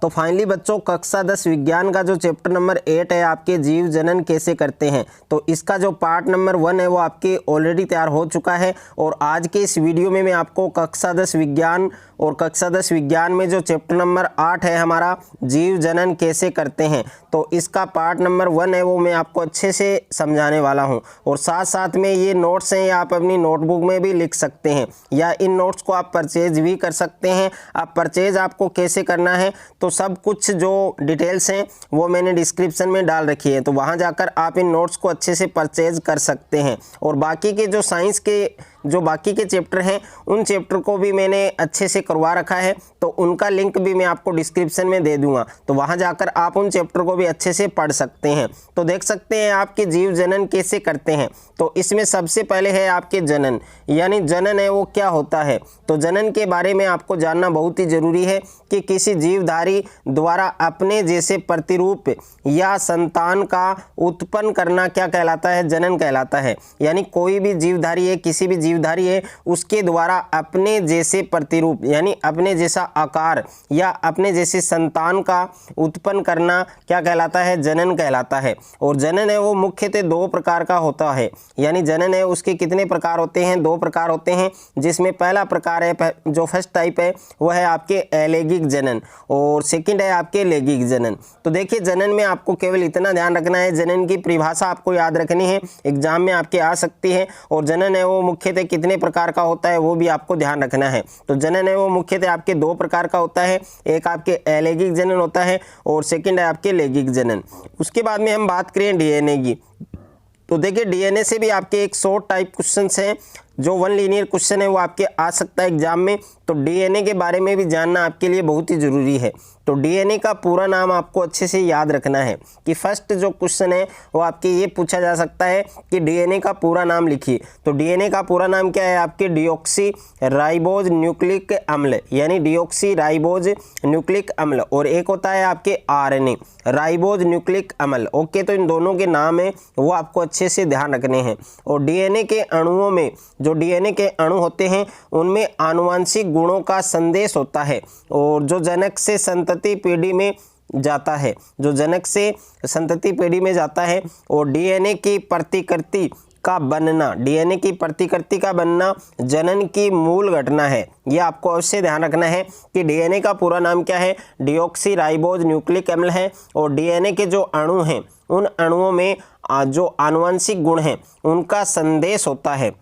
तो फाइनली बच्चों कक्षा 10 विज्ञान का जो चैप्टर नंबर 8 है आपके जीव जनन कैसे करते हैं, तो इसका जो पार्ट नंबर 1 है वो आपके ऑलरेडी तैयार हो चुका है। और आज के इस वीडियो में मैं आपको कक्षा 10 विज्ञान और कक्षा 10 विज्ञान में जो चैप्टर नंबर 8 है हमारा जीव जनन कैसे करते हैं, तो इसका पार्ट नंबर 1 है वो मैं आपको अच्छे से समझाने वाला हूं। और साथ साथ में ये नोट्स हैं, आप अपनी नोटबुक में भी लिख सकते हैं या इन नोट्स को आप परचेज भी कर सकते हैं। आप परचेज आपको कैसे करना है, तो सब कुछ जो डिटेल्स हैं वो मैंने डिस्क्रिप्शन में डाल रखी है, तो वहाँ जाकर आप इन नोट्स को अच्छे से परचेज कर सकते हैं। और बाकी के जो साइंस के जो बाकी के चैप्टर हैं उन चैप्टर को भी मैंने अच्छे से करवा रखा है, तो उनका लिंक भी मैं आपको डिस्क्रिप्शन में दे दूंगा, तो वहां जाकर आप उन चैप्टर को भी अच्छे से पढ़ सकते हैं। तो देख सकते हैं आपके जीव जनन कैसे करते हैं। तो इसमें सबसे पहले है आपके जनन, यानी जनन है वो क्या होता है। तो जनन के बारे में आपको जानना बहुत ही जरूरी है कि किसी जीवधारी द्वारा अपने जैसे प्रतिरूप या संतान का उत्पन्न करना क्या कहलाता है, जनन कहलाता है। यानी कोई भी जीवधारी है, किसी भी जीवधारी है, उसके द्वारा अपने जैसे प्रतिरूप यानी अपने जैसा आकार या अपने जैसे संतान का उत्पन्न करना क्या कहलाता है, जनन कहलाता है। और जनन है वो मुख्यतः 2 प्रकार का होता है। यानी जनन है उसके कितने प्रकार होते हैं, 2 प्रकार होते हैं, जिसमें पहला प्रकार है जो फर्स्ट टाइप है वह है आपके अलैंगिक जनन और सेकंड है आपके लैंगिक जनन। तो देखिए जनन में आपको केवल इतना ध्यान रखना है, जनन की परिभाषा आपको याद रखनी है, एग्जाम में आपके आ सकती है। और जनन है वो मुख्यतः कितने प्रकार का होता है वो भी आपको ध्यान रखना है। तो जनन है वो मुख्यतः आपके 2 प्रकार का होता है, एक आपके अलैंगिक जनन होता है और सेकंड है आपके लैंगिक जनन। उसके बाद में हम बात करें डीएनए की, तो देखिए डीएनए से भी आपके एक शॉर्ट टाइप क्वेश्चंस हैं, जो 1 लीनियर क्वेश्चन है वो आपके आ सकता है एग्जाम में। तो डीएनए के बारे में भी जानना आपके लिए बहुत ही ज़रूरी है। तो डीएनए का पूरा नाम आपको अच्छे से याद रखना है कि फर्स्ट जो क्वेश्चन है वो आपके ये पूछा जा सकता है कि डीएनए का पूरा नाम लिखिए। तो डीएनए का पूरा नाम क्या है आपके, डिऑक्सी राइबोज न्यूक्लिक अम्ल, यानी डिऑक्सी राइबोज न्यूक्लिक अम्ल। और एक होता है आपके आरएनए राइबोज न्यूक्लिक अम्ल। ओके, तो इन दोनों के नाम है वो आपको अच्छे से ध्यान रखने हैं। और डीएनए के अणुओं में जो डीएनए के अणु होते हैं उनमें आनुवंशिक गुणों का संदेश होता है और जो जनक से संतति पीढ़ी में जाता है, जो जनक से संतति पीढ़ी में जाता है। और डीएनए की प्रतिकृति का बनना, डीएनए की प्रतिकृति का बनना जनन की मूल घटना है। यह आपको अवश्य ध्यान रखना है कि डीएनए का पूरा नाम क्या है, डिऑक्सी राइबोज न्यूक्लिक अम्ल है। और डीएनए के जो अणु हैं उन अणुओं में जो आनुवंशिक गुण हैं उनका संदेश होता है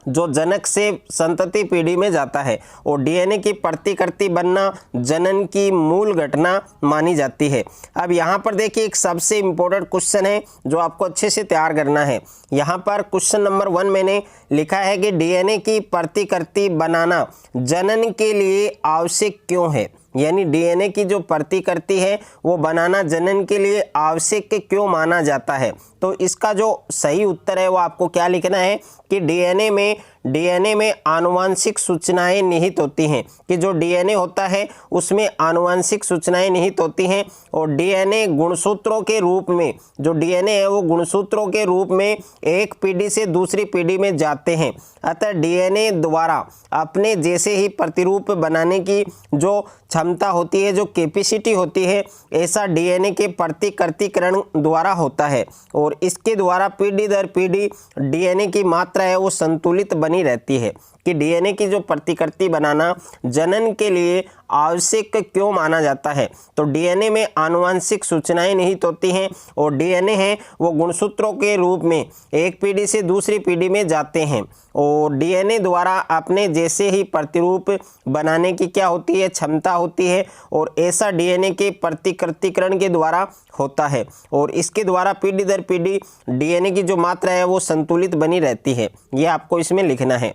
जो जनक से संतति पीढ़ी में जाता है। और डीएनए की प्रतिकृति बनना जनन की मूल घटना मानी जाती है। अब यहाँ पर देखिए एक सबसे इम्पोर्टेंट क्वेश्चन है जो आपको अच्छे से तैयार करना है। यहाँ पर क्वेश्चन नंबर 1 मैंने लिखा है कि डीएनए की प्रतिकृति बनाना जनन के लिए आवश्यक क्यों है, यानी डीएनए की जो प्रतिकृति है वो बनाना जनन के लिए आवश्यक क्यों माना जाता है। तो इसका जो सही उत्तर है वो आपको क्या लिखना है कि डीएनए में आनुवंशिक सूचनाएं निहित होती हैं, कि जो डीएनए होता है उसमें आनुवंशिक सूचनाएं निहित होती हैं। और डीएनए गुणसूत्रों के रूप में, जो डीएनए है वो गुणसूत्रों के रूप में एक पीढ़ी से दूसरी पीढ़ी में जाते हैं। अतः डीएनए द्वारा अपने जैसे ही प्रतिरूप बनाने की जो क्षमता होती है, जो कैपेसिटी होती है, ऐसा डीएनए के प्रतिकृतिकरण द्वारा होता है। और इसके द्वारा पीढ़ी दर पीढ़ी डीएनए की मात्रा है वो संतुलित बनी रहती है। कि डीएनए की जो प्रतिकृति बनाना जनन के लिए आवश्यक क्यों माना जाता है। तो डीएनए में आनुवंशिक सूचनाएं निहित होती हैं और डीएनए है वो गुणसूत्रों के रूप में एक पीढ़ी से दूसरी पीढ़ी में जाते हैं। और डीएनए द्वारा अपने जैसे ही प्रतिरूप बनाने की क्या होती है, क्षमता होती है। और ऐसा डीएनए के प्रतिकृतिकरण के द्वारा होता है और इसके द्वारा पीढ़ी दर पीढ़ी डीएनए की जो मात्रा है वो संतुलित बनी रहती है। ये आपको इसमें लिखना है।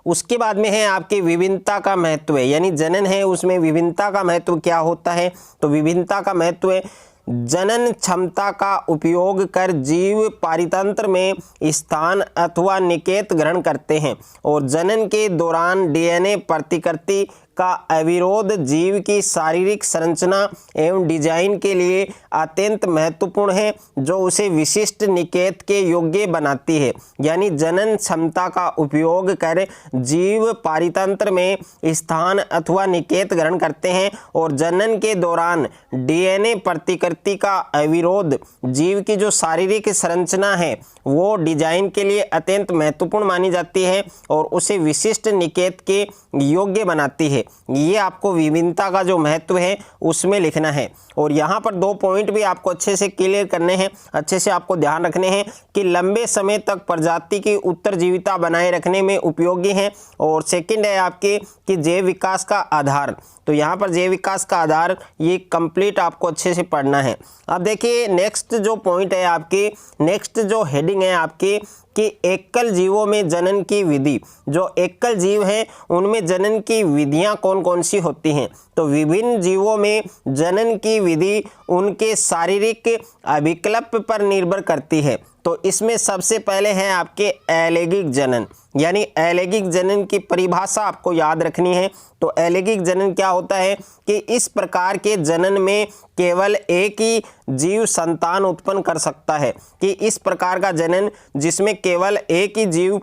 उसके बाद में है आपकी विभिन्नता का महत्व, यानी जनन है उसमें विभिन्नता का महत्व क्या होता है। तो विभिन्नता का महत्व है जनन क्षमता का उपयोग कर जीव पारितंत्र में स्थान अथवा निकेत ग्रहण करते हैं और जनन के दौरान डीएनए प्रतिकृति का अविरोध जीव की शारीरिक संरचना एवं डिजाइन के लिए अत्यंत महत्वपूर्ण है, जो उसे विशिष्ट निकेत के योग्य बनाती है। यानी जनन क्षमता का उपयोग कर जीव पारितंत्र में स्थान अथवा निकेत ग्रहण करते हैं और जनन के दौरान डीएनए प्रतिकृति का अविरोध जीव की जो शारीरिक संरचना है वो डिजाइन के लिए अत्यंत महत्वपूर्ण मानी जाती है और उसे विशिष्ट निकेत के योग्य बनाती है। ये आपको विभिन्नता का जो महत्व है उसमें लिखना है। और यहाँ पर 2 पॉइंट भी आपको अच्छे से क्लियर करने हैं, अच्छे से आपको ध्यान रखने हैं कि लंबे समय तक प्रजाति की उत्तरजीविता बनाए रखने में उपयोगी है। और सेकंड है आपके कि जैव विकास का आधार। तो यहाँ पर जैव विकास का आधार ये कंप्लीट आपको अच्छे से पढ़ना है। अब देखिए नेक्स्ट जो पॉइंट है आपके, नेक्स्ट जो हेडिंग है आपके कि एकल जीवों में जनन की विधि। जो एकल जीव हैं उनमें जनन की विधियां कौन कौन सी होती हैं। तो विभिन्न जीवों में जनन की विधि उनके शारीरिक अभिकल्प पर निर्भर करती है। तो इसमें सबसे पहले है आपके अलैंगिक जनन। यानी अलैंगिक जनन की परिभाषा आपको याद रखनी है। तो अलैंगिक जनन क्या होता है कि इस प्रकार के जनन में केवल एक ही जीव संतान उत्पन्न कर सकता है, कि इस प्रकार का जनन जिसमें केवल एक ही जीव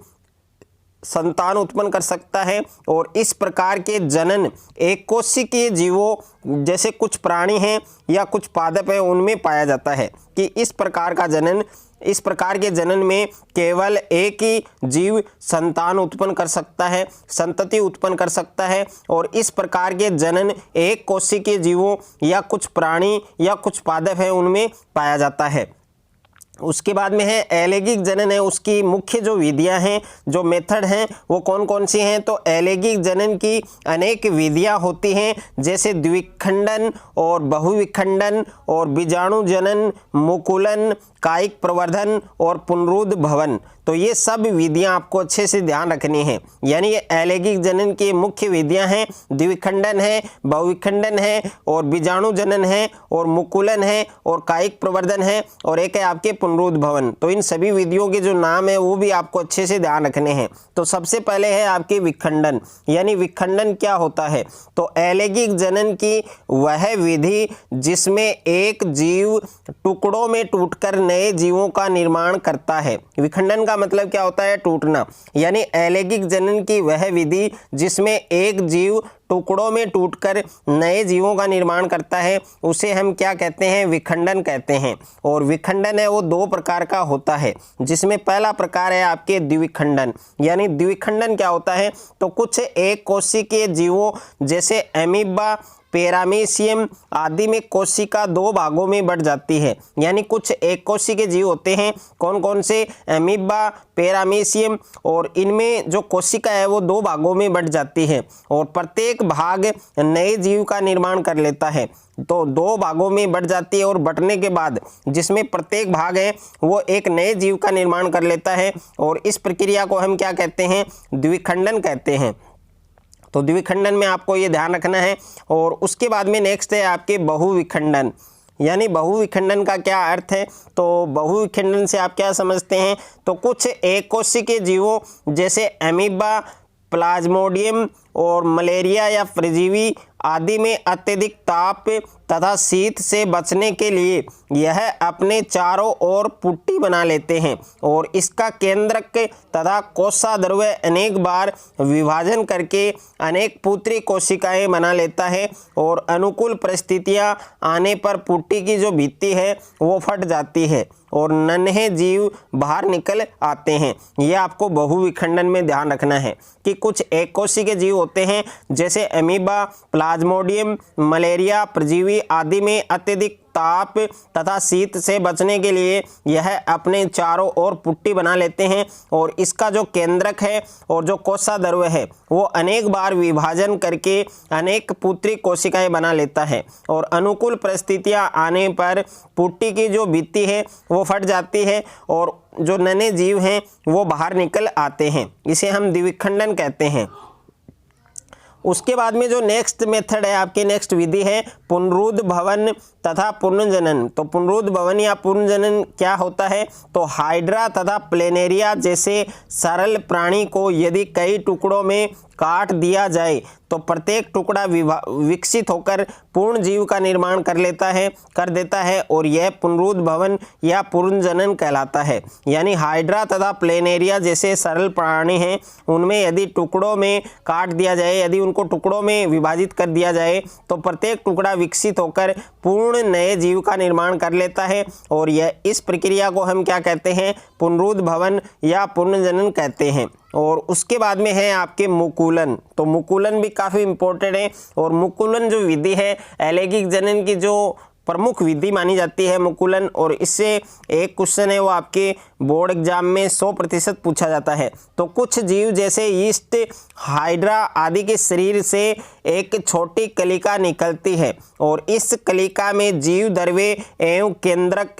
संतान उत्पन्न कर सकता है। और इस प्रकार के जनन एक कोशिकीय जीवों जैसे कुछ प्राणी हैं या कुछ पादप हैं उनमें पाया जाता है कि इस प्रकार का जनन, इस प्रकार के जनन में केवल एक ही जीव संतान उत्पन्न कर सकता है, संतति उत्पन्न कर सकता है। और इस प्रकार के जनन एक कोशिकीय जीवों या कुछ प्राणी या कुछ पादप हैं उनमें पाया जाता है। उसके बाद में है अलैंगिक जनन है, उसकी मुख्य जो विधियां हैं, जो मेथड हैं वो कौन कौन सी हैं। तो अलैंगिक जनन की अनेक विधियां होती हैं, जैसे द्विखंडन और बहुविखंडन और बीजाणु जनन, मुकुलन, कायिक प्रवर्धन और पुनरुद्ध भवन। तो ये सब विधियां आपको अच्छे से ध्यान रखनी है। यानी ये अलैंगिक जनन की मुख्य विधियां हैं, द्विखंडन है, बहुविखंडन है और बीजाणु जनन है और मुकुलन है और कायिक प्रवर्धन है और एक है आपके पुनरुद्ध भवन। तो इन सभी विधियों के जो नाम है वो भी आपको अच्छे से ध्यान रखने हैं। तो सबसे पहले है आपके विखंडन। यानी विखंडन क्या होता है। तो अलैंगिक जनन की वह विधि जिसमें एक जीव टुकड़ों में टूटकर नए जीवों का निर्माण करता है। विखंडन का मतलब क्या होता है, टूटना। यानी अलैंगिक जनन की वह विधि जिसमें एक जीव टुकड़ों में टूटकर नए जीवों का निर्माण करता है उसे हम क्या कहते हैं, विखंडन कहते हैं। और विखंडन है वो 2 प्रकार का होता है, जिसमें पहला प्रकार है आपके द्विखंडन। यानी द्विखंडन क्या होता है, तो कुछ एक कोशिकीय जीवों जैसे एमीबा, पैरामीशियम आदि में कोशिका 2 भागों में बढ़ जाती है। यानी कुछ एक कोशिकीय जीव होते हैं, कौन कौन से, एमीबा, पैरामीशियम, और इनमें जो कोशिका है वो 2 भागों में बढ़ जाती है और प्रत्येक भाग नए जीव का निर्माण कर लेता है। तो 2 भागों में बढ़ जाती है और बंटने के बाद जिसमें प्रत्येक भाग है वो एक नए जीव का निर्माण कर लेता है और इस प्रक्रिया को हम क्या कहते हैं, द्विखंडन कहते हैं। तो द्विखंडन में आपको ये ध्यान रखना है। और उसके बाद में नेक्स्ट है आपके बहुविखंडन। यानी बहुविखंडन का क्या अर्थ है, तो बहुविखंडन से आप क्या समझते हैं, तो कुछ एक कोशिकीय जीवों जैसे एमीबा, प्लाज्मोडियम और मलेरिया या परजीवी आदि में अत्यधिक ताप तथा शीत से बचने के लिए यह अपने चारों ओर पुट्टी बना लेते हैं और इसका केंद्रक तथा कोशाद्रव्य अनेक बार विभाजन करके अनेक पुत्री कोशिकाएं बना लेता है और अनुकूल परिस्थितियां आने पर पुट्टी की जो भित्ति है वो फट जाती है और नन्हे जीव बाहर निकल आते हैं। यह आपको बहुविखंडन में ध्यान रखना है कि कुछ एक कोशिकीय जीव होते हैं जैसे एमीबा, प्लाज्मोडियम, मलेरिया, परजीवी आदि में अत्यधिक ताप तथा शीत से बचने के लिए यह अपने चारों ओर पुट्टी बना लेते हैं और इसका जो केंद्रक है और जो कोशाद्रव्य है वो अनेक बार विभाजन करके अनेक पुत्री कोशिकाएं बना लेता है और अनुकूल परिस्थितियां आने पर पुट्टी की जो भित्ति है वो फट जाती है और जो नन्हे जीव हैं वो बाहर निकल आते हैं। इसे हम द्विखंडन कहते हैं। उसके बाद में जो नेक्स्ट मेथड है आपकी, नेक्स्ट विधि है पुनरुद्ध भवन तथा पुनर्जनन। तो पुनरुद्ध भवन या पुनर्जनन क्या होता है, तो हाइड्रा तथा प्लेनेरिया जैसे सरल प्राणी को यदि कई टुकड़ों में काट दिया जाए तो प्रत्येक टुकड़ा विकसित होकर पूर्ण जीव का निर्माण कर देता है और यह पुनरुद्भवन या पुनर्जनन कहलाता है। यानी हाइड्रा तथा प्लेनेरिया जैसे सरल प्राणी हैं, उनमें यदि टुकड़ों में काट दिया जाए, यदि उनको टुकड़ों में विभाजित कर दिया जाए तो प्रत्येक टुकड़ा विकसित होकर पूर्ण नए जीव का निर्माण कर लेता है और यह इस प्रक्रिया को हम क्या कहते हैं, पुनरुद्भवन या पुनर्जनन कहते हैं। और उसके बाद में है आपके मुकुलन। तो मुकुलन भी काफ़ी इंपॉर्टेंट है और मुकुलन जो विधि है अलैंगिक जनन की जो प्रमुख विधि मानी जाती है मुकुलन, और इससे एक क्वेश्चन है वो आपके बोर्ड एग्जाम में 100% पूछा जाता है। तो कुछ जीव जैसे ईस्ट, हाइड्रा आदि के शरीर से एक छोटी कलिका निकलती है और इस कलिका में जीव द्रव्य एवं केंद्रक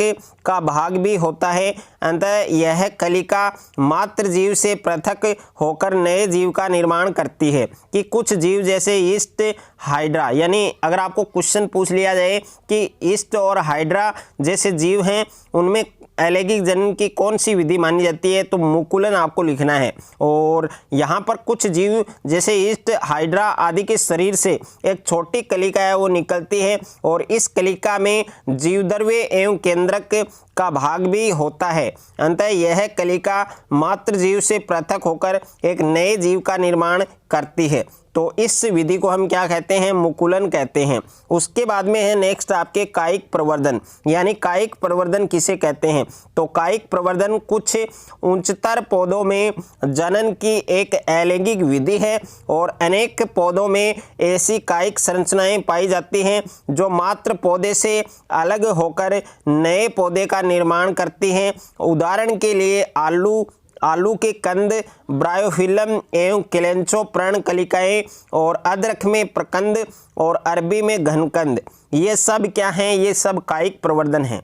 का भाग भी होता है। अतः यह कलिका मात्र जीव से पृथक होकर नए जीव का निर्माण करती है। कि कुछ जीव जैसे ईस्ट, हाइड्रा, यानी अगर आपको क्वेश्चन पूछ लिया जाए कि ईस्ट और हाइड्रा जैसे जीव हैं उनमें अलैंगिक जनन की कौन सी विधि मानी जाती है, तो मुकुलन आपको लिखना है। और यहाँ पर कुछ जीव जैसे ईस्ट, हाइड्रा आदि के शरीर से एक छोटी कलिका है वो निकलती है और इस कलिका में जीवद्रव्य एवं केंद्रक का भाग भी होता है। अंततः यह कलिका मात्र जीव से पृथक होकर एक नए जीव का निर्माण करती है। तो इस विधि को हम क्या कहते हैं, मुकुलन कहते हैं। उसके बाद में है नेक्स्ट आपके कायिक प्रवर्धन। यानी कायिक प्रवर्धन किसे कहते हैं, तो कायिक प्रवर्धन कुछ उच्चतर पौधों में जनन की एक अलैंगिक विधि है और अनेक पौधों में ऐसी कायिक संरचनाएं पाई जाती हैं जो मात्र पौधे से अलग होकर नए पौधे का निर्माण करती हैं। उदाहरण के लिए आलू के कंद, ब्रायोफिलम एवं केलेंचो पर्णकलिकाएं और अदरक में प्रकंद और अरबी में घनकंद, ये सब क्या हैं, ये सब कायिक प्रवर्धन हैं।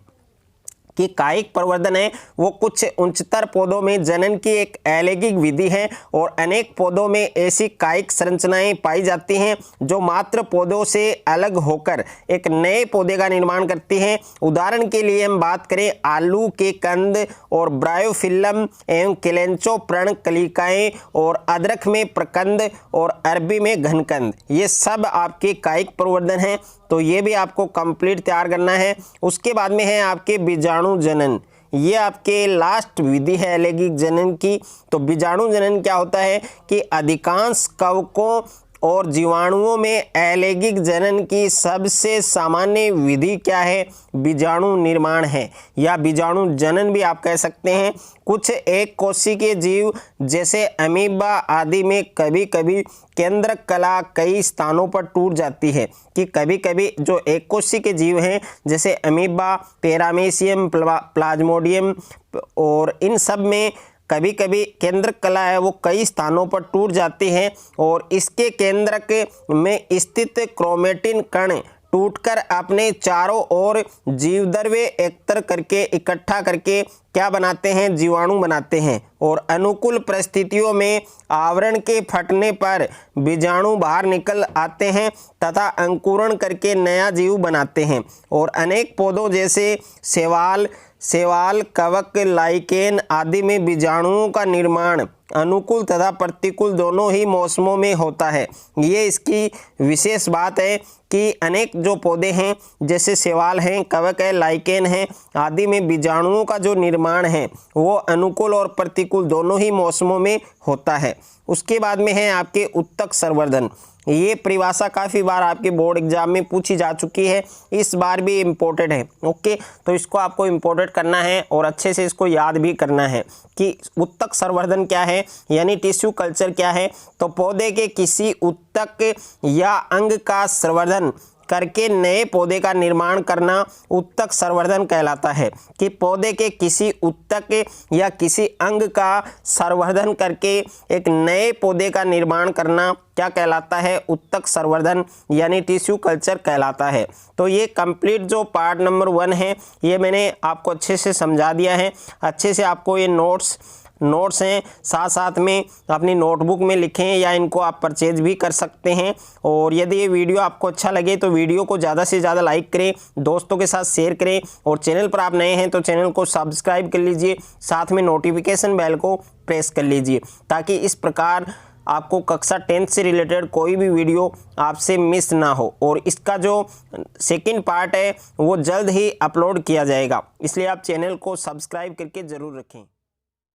कि कायिक प्रवर्धन है वो कुछ उच्चतर पौधों में जनन की एक अलैंगिक विधि है और अनेक पौधों में ऐसी कायिक संरचनाएं पाई जाती हैं जो मात्र पौधों से अलग होकर एक नए पौधे का निर्माण करती हैं। उदाहरण के लिए हम बात करें आलू के कंद और ब्रायोफिलम एवं केलेंचो पर्णकलिकाएं और अदरक में प्रकंद और अरबी में घनकंद, ये सब आपके कायिक प्रवर्धन हैं। तो ये भी आपको कंप्लीट तैयार करना है। उसके बाद में है आपके बीजाणु जनन। ये आपके लास्ट विधि है अलैंगिक जनन की। तो बीजाणु जनन क्या होता है कि अधिकांश कवकों और जीवाणुओं में अलैंगिक जनन की सबसे सामान्य विधि क्या है, बीजाणु निर्माण है या बीजाणु जनन भी आप कह सकते हैं। कुछ एक कोशिकीय जीव जैसे अमीबा आदि में कभी कभी केंद्रक कला कई स्थानों पर टूट जाती है। कि कभी कभी जो एक कोशिकीय जीव हैं जैसे अमीबा, पैरामीशियम, प्लाज्मोडियम और इन सब में कभी कभी केंद्रक कला है वो कई स्थानों पर टूट जाती है और इसके केंद्रक में स्थित क्रोमेटिन कण टूटकर अपने चारों ओर जीवद्रव्य एकत्र करके इकट्ठा करके क्या बनाते हैं, जीवाणु बनाते हैं। और अनुकूल परिस्थितियों में आवरण के फटने पर बीजाणु बाहर निकल आते हैं तथा अंकुरण करके नया जीव बनाते हैं। और अनेक पौधों जैसे शैवाल, कवक, लाइकेन आदि में बीजाणुओं का निर्माण अनुकूल तथा प्रतिकूल दोनों ही मौसमों में होता है। ये इसकी विशेष बात है कि अनेक जो पौधे हैं जैसे शैवाल हैं, कवक है, लाइकेन है आदि में बीजाणुओं का जो निर्माण है वो अनुकूल और प्रतिकूल दोनों ही मौसमों में होता है। उसके बाद में है आपके उत्तक संवर्धन। ये परिभाषा काफ़ी बार आपके बोर्ड एग्जाम में पूछी जा चुकी है, इस बार भी इम्पोर्टेंट है। ओके, तो इसको आपको इम्पोर्टेंट करना है और अच्छे से इसको याद भी करना है कि उत्तक संवर्धन क्या है, यानी टिश्यू कल्चर क्या है। तो पौधे के किसी उत्तक या अंग का संवर्धन करके नए पौधे का निर्माण करना उत्तक संवर्धन कहलाता है। कि पौधे के किसी उत्तक या किसी अंग का संवर्धन करके एक नए पौधे का निर्माण करना क्या कहलाता है, उत्तक संवर्धन यानी टिश्यू कल्चर कहलाता है। तो ये कंप्लीट जो पार्ट नंबर 1 है ये मैंने आपको अच्छे से समझा दिया है। अच्छे से आपको ये नोट्स हैं साथ साथ में अपनी नोटबुक में लिखें या इनको आप परचेज भी कर सकते हैं। और यदि ये वीडियो आपको अच्छा लगे तो वीडियो को ज़्यादा से ज़्यादा लाइक करें, दोस्तों के साथ शेयर करें और चैनल पर आप नए हैं तो चैनल को सब्सक्राइब कर लीजिए, साथ में नोटिफिकेशन बेल को प्रेस कर लीजिए ताकि इस प्रकार आपको कक्षा 10th से रिलेटेड कोई भी वीडियो आपसे मिस ना हो। और इसका जो सेकंड पार्ट है वो जल्द ही अपलोड किया जाएगा, इसलिए आप चैनल को सब्सक्राइब करके ज़रूर रखें।